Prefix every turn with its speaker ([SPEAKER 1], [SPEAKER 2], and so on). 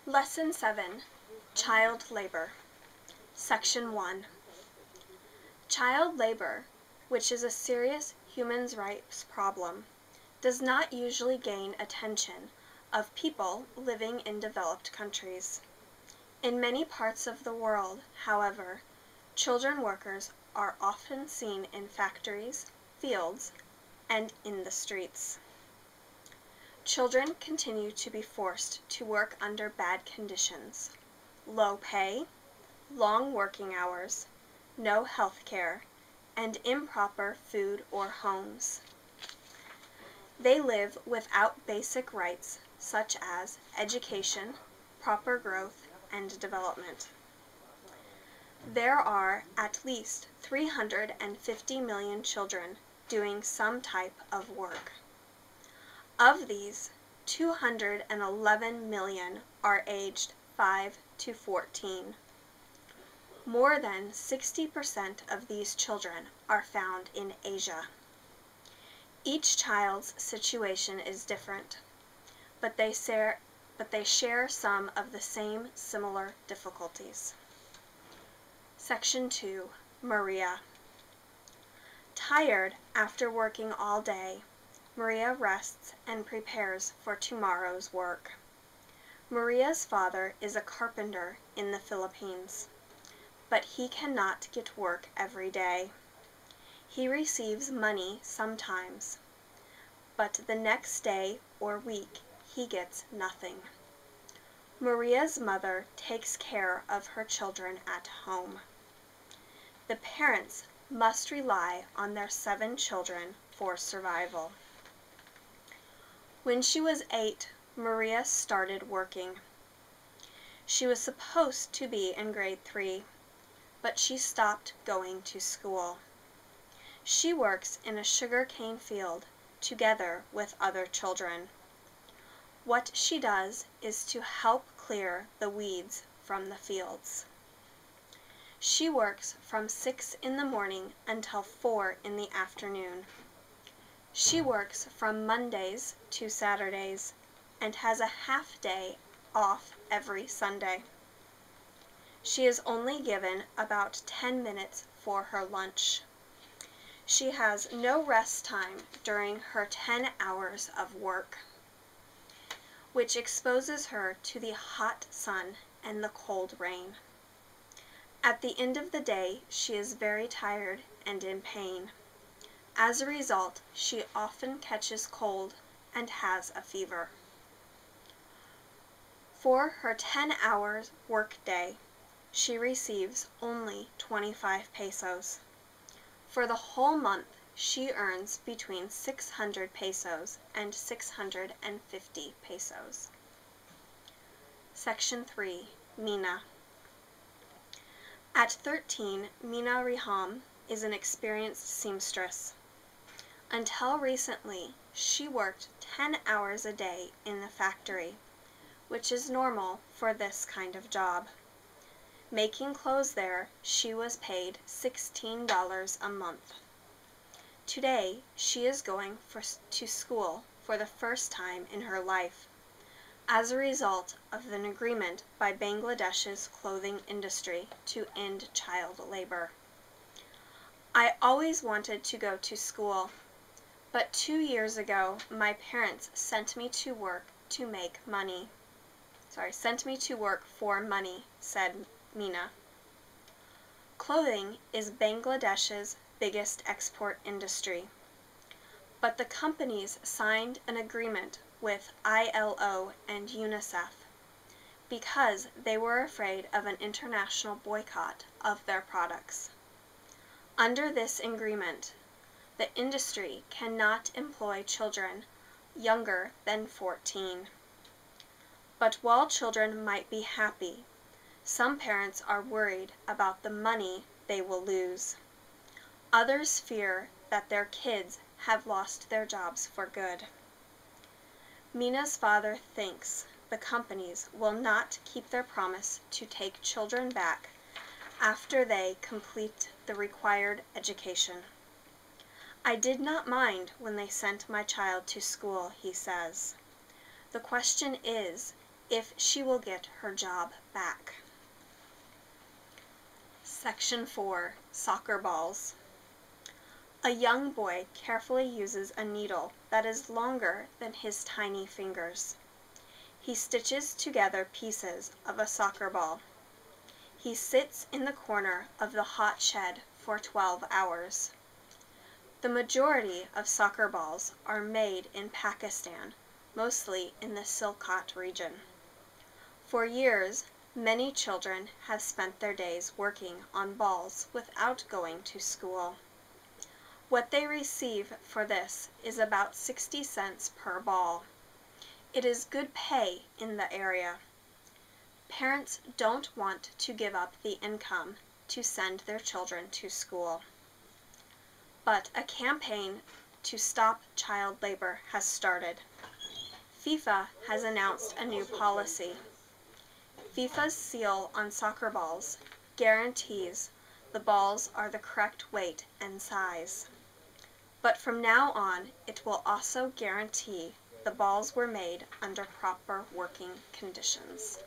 [SPEAKER 1] Lesson 7, Child Labor. Section 1. Child labor, which is a serious human rights problem, does not usually gain attention of people living in developed countries. In many parts of the world, however, children workers are often seen in factories, fields, and in the streets. Children continue to be forced to work under bad conditions, low pay, long working hours, no health care, and improper food or homes. They live without basic rights such as education, proper growth, and development. There are at least 350 million children doing some type of work. Of these, 211 million are aged 5 to 14. More than 60% of these children are found in Asia. Each child's situation is different, but they share some of the same similar difficulties. Section 2, Maria. Tired after working all day, Maria rests and prepares for tomorrow's work. Maria's father is a carpenter in the Philippines, but he cannot get work every day. He receives money sometimes, but the next day or week he gets nothing. Maria's mother takes care of her children at home. The parents must rely on their 7 children for survival. When she was 8, Maria started working. She was supposed to be in grade 3, but she stopped going to school. She works in a sugarcane field together with other children. What she does is to help clear the weeds from the fields. She works from 6 in the morning until 4 in the afternoon. She works from Mondays to Saturdays and has a half day off every Sunday. She is only given about 10 minutes for her lunch. She has no rest time during her 10 hours of work, which exposes her to the hot sun and the cold rain. At the end of the day, she is very tired and in pain. As a result, she often catches cold and has a fever. For her 10 hours work day, she receives only 25 pesos. For the whole month, she earns between 600 pesos and 650 pesos. Section 3, Mina. At 13, Mina Riham is an experienced seamstress. Until recently, she worked 10 hours a day in the factory, which is normal for this kind of job. Making clothes there, she was paid $16 a month. Today, she is going to school for the first time in her life, as a result of an agreement by Bangladesh's clothing industry to end child labor. I always wanted to go to school, but 2 years ago, my parents sent me to work for money, said Mina. Clothing is Bangladesh's biggest export industry, but the companies signed an agreement with ILO and UNICEF because they were afraid of an international boycott of their products. Under this agreement, the industry cannot employ children younger than 14. But while children might be happy, some parents are worried about the money they will lose. Others fear that their kids have lost their jobs for good. Mina's father thinks the companies will not keep their promise to take children back after they complete the required education. I did not mind when they sent my child to school, he says. The question is if she will get her job back. Section 4. Soccer balls. A young boy carefully uses a needle that is longer than his tiny fingers. He stitches together pieces of a soccer ball. He sits in the corner of the hot shed for 12 hours. The majority of soccer balls are made in Pakistan, mostly in the Silkot region. For years, many children have spent their days working on balls without going to school. What they receive for this is about 60 cents per ball. It is good pay in the area. Parents don't want to give up the income to send their children to school. But a campaign to stop child labor has started. FIFA has announced a new policy. FIFA's seal on soccer balls guarantees the balls are the correct weight and size. But from now on, it will also guarantee the balls were made under proper working conditions.